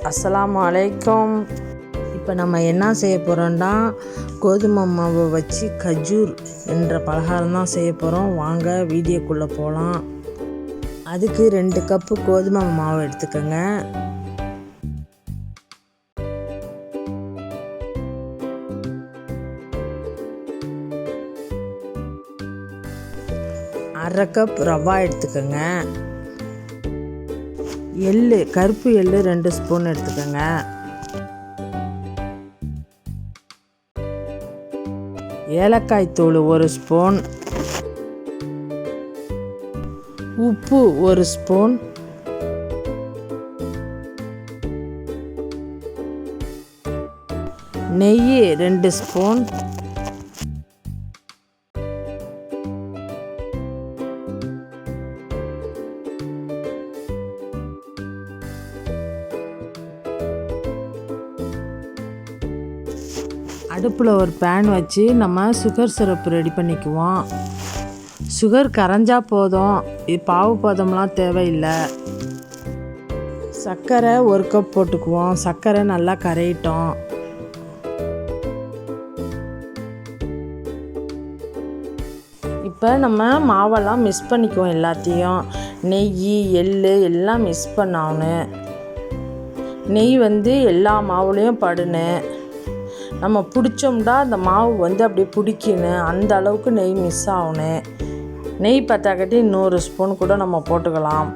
அஸ்ஸலாமு அலைக்கும். இப்போ நம்ம என்ன செய்ய போகிறோம்னா, கோதுமை மாவை வச்சு கஜூர் என்ற பலகாரம் தான் செய்ய போகிறோம். வாங்க வீடியோக்குள்ளே போகலாம். அதுக்கு 2 கப்பு கோதுமை மாவு எடுத்துக்கோங்க. அரை கப் ரவா எடுத்துக்கோங்க. எள்ளு, கருப்பு எள்ளு 2 ஸ்பூன் எடுத்துக்கோங்க. ஏலக்காய் தூள் 1 ஸ்பூன், உப்பு 1 ஸ்பூன், நெய் 2 ஸ்பூன், அடுப்பில் ஒரு பேன் வச்சு நம்ம சுகர் சிரப்பு ரெடி பண்ணிக்குவோம். சுகர் கரைஞ்சா போதும், இது பாவு பதம்லாம் தேவையில்லை. சர்க்கரை 1 கப் போட்டுக்குவோம். சர்க்கரை நல்லா கரையிட்டோம். இப்போ நம்ம மாவெல்லாம் மிக்ஸ் பண்ணிக்குவோம். எல்லாத்தையும் நெய் எள் எல்லாம் மிக்ஸ் பண்ணணும். நெய் எல்லா மாவுலேயும் படணும். நம்ம பிடிச்சோம்னா அந்த மாவு அப்படியே பிடிக்கணும். அந்த அளவுக்கு நெய் மிஸ் ஆகணும். நெய் பத்தாக்கட்டி 100 ஸ்பூன் கூட நம்ம போட்டுக்கலாம்.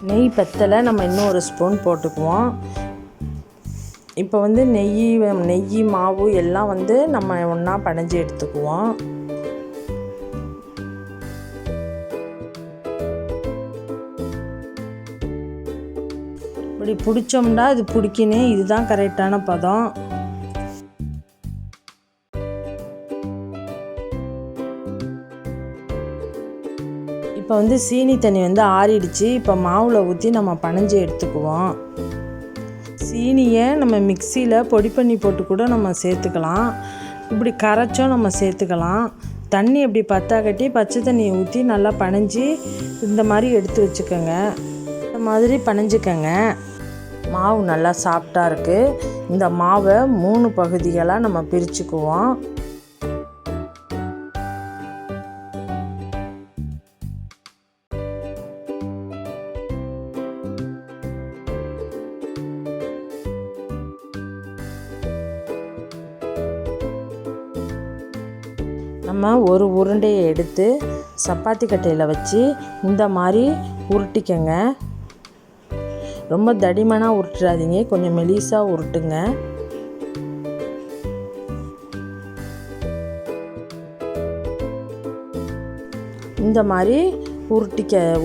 நெய் பத்தலை, நம்ம இன்னும் 1 ஸ்பூன் போட்டுக்குவோம். இப்போ நெய் மாவு எல்லாம் நம்ம ஒன்றா பனைஞ்சு எடுத்துக்குவோம். இப்படி பிடிச்சோம்னா இது பிடிக்கணும். இதுதான் கரெக்டான பதம். இப்போ சீனி தண்ணி ஆறிடுச்சு. இப்போ மாவில் ஊற்றி நம்ம பனைஞ்சு எடுத்துக்குவோம். சீனியை நம்ம மிக்சியில் பொடி பண்ணி போட்டு கூட நம்ம சேர்த்துக்கலாம். இப்படி கரைச்சும் நம்ம சேர்த்துக்கலாம். தண்ணி அப்படி பத்தாக்கட்டி பச்சை தண்ணியை ஊற்றி நல்லா பனைஞ்சி இந்த மாதிரி எடுத்து வச்சுக்கோங்க. இந்த மாதிரி பனைஞ்சிக்கங்க. மாவு நல்லா சாஃப்டாக இருக்குது. இந்த மாவை 3 பகுதிகளாக நம்ம பிரிச்சுக்குவோம். நம்ம ஒரு உருண்டையை எடுத்து சப்பாத்தி கட்டையில் வச்சு இந்த மாதிரி உருட்டிக்கங்க. ரொம்ப தடிமனாக உருட்டுறாதீங்க, கொஞ்சம் மெலிசாக உருட்டுங்க. இந்த மாதிரி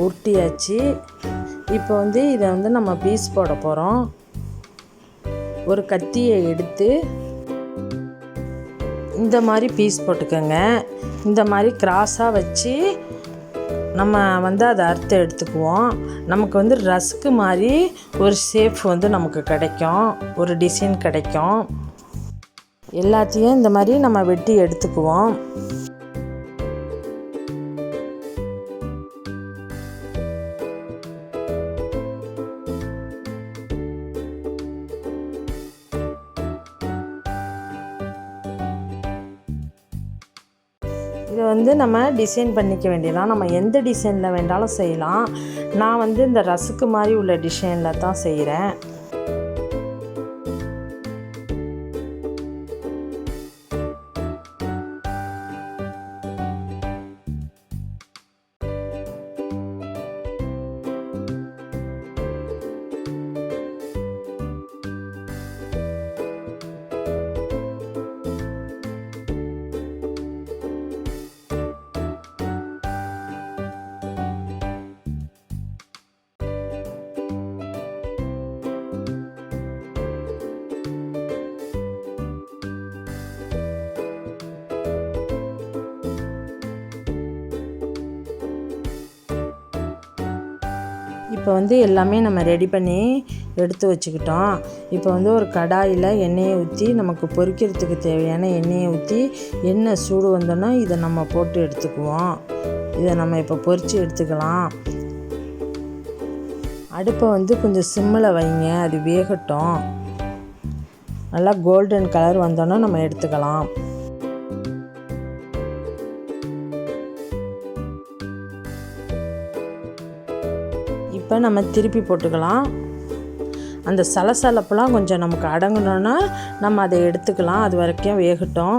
உருட்டியாச்சு. இப்போ இதை நம்ம பீஸ் போட போகிறோம். ஒரு கத்தியை எடுத்து இந்த மாதிரி பீஸ் போட்டுக்கோங்க. இந்த மாதிரி கிராஸாக வச்சு நம்ம அதை அறுத்து எடுத்துக்குவோம். நமக்கு ரஸ்க்கு மாதிரி ஒரு ஷேப் நமக்கு கிடைக்கும், ஒரு டிசைன் கிடைக்கும். எல்லாத்தையும் இந்த மாதிரி நம்ம வெட்டி எடுத்துக்குவோம். இதை நம்ம டிசைன் பண்ணிக்க வேண்டியதான். நம்ம எந்த டிசைனில் வேண்டாலும் செய்யலாம். நான் இந்த ரஸ்க்கு மாதிரி உள்ள டிசைனில் தான் செய்கிறேன். இப்போ எல்லாமே நம்ம ரெடி பண்ணி எடுத்து வச்சுக்கிட்டோம். இப்போ வந்து ஒரு கடாயில் எண்ணெயை ஊற்றி நமக்கு பொரிக்கிறதுக்கு தேவையான எண்ணெயை ஊற்றி எண்ணெய் சூடு வந்தோன்னா இதை நம்ம போட்டு எடுத்துக்குவோம். இதை நம்ம இப்போ பொரித்து எடுத்துக்கலாம். அடுப்பை வந்து கொஞ்சம் சிம்மில் வைங்க, அது வேகட்டும். நல்லா கோல்டன் கலர் வந்தோன்னா நம்ம எடுத்துக்கலாம். இப்போ நம்ம திருப்பி போட்டுக்கலாம். அந்த சலசலப்பெல்லாம் கொஞ்சம் நமக்கு அடங்கணுன்னா நம்ம அதை எடுத்துக்கலாம். அது வரைக்கும் வேகட்டும்.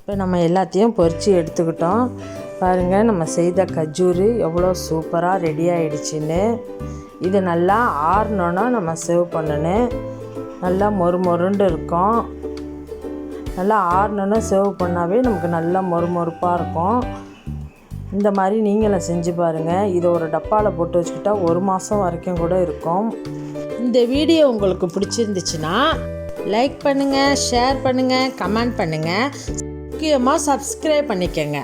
இப்போ நம்ம எல்லாத்தையும் பொரித்து எடுத்துக்கிட்டோம். பாருங்கள், நம்ம செய்த கஜூரு எவ்வளோ சூப்பராக ரெடி ஆகிடுச்சின்னு. இது நல்லா ஆறணுன்னா நம்ம சர்வ் பண்ணணும். நல்லா மொறுமொருண்டு இருக்கும். நல்லா ஆறணுன்னா சர்வ் பண்ணாவே நமக்கு நல்லா மொறுமொறுப்பாக இருக்கும். இந்த மாதிரி நீங்களும் செஞ்சு பாருங்கள். இதை ஒரு டப்பாவில் போட்டு வச்சுக்கிட்டா 1 மாதம் வரைக்கும் கூட இருக்கும். இந்த வீடியோ உங்களுக்கு பிடிச்சிருந்துச்சுன்னா லைக் பண்ணுங்கள், ஷேர் பண்ணுங்கள், கமெண்ட் பண்ணுங்கள். முக்கியமாக சப்ஸ்கிரைப் பண்ணிக்கங்க.